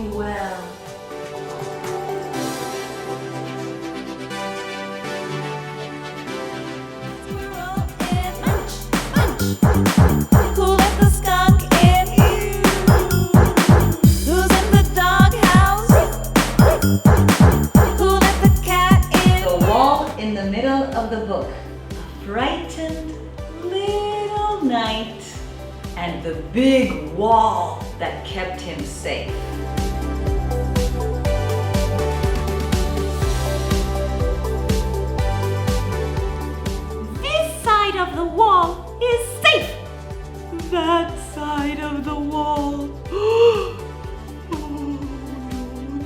very well. Who let the skunk in? Who's in the doghouse? Who let the cat in? The wall in the middle of the book. A frightened little knight and the big wall that kept him safe. This side of the wall is safe. That side of the wall. Oh,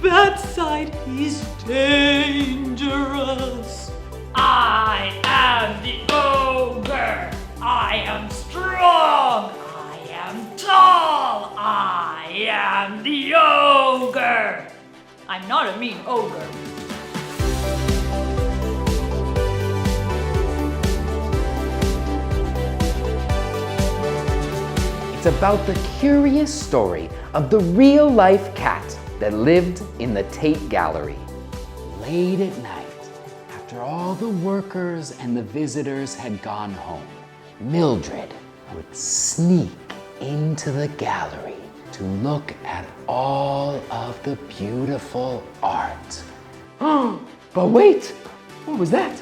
that side is dangerous. I am the ogre. I am strong. I am tall. I am the ogre. I'm not a mean ogre. It's about the curious story of the real-life cat that lived in the Tate Gallery. Late at night, after all the workers and the visitors had gone home, Mildred would sneak into the gallery to look at all of the beautiful art. But wait, what was that?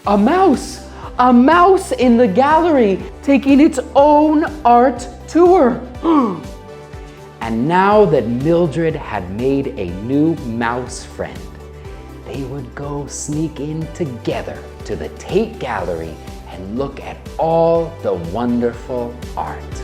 A mouse! A mouse in the gallery taking its own art tour. And now that Mildred had made a new mouse friend, they would go sneak in together to the Tate Gallery and look at all the wonderful art.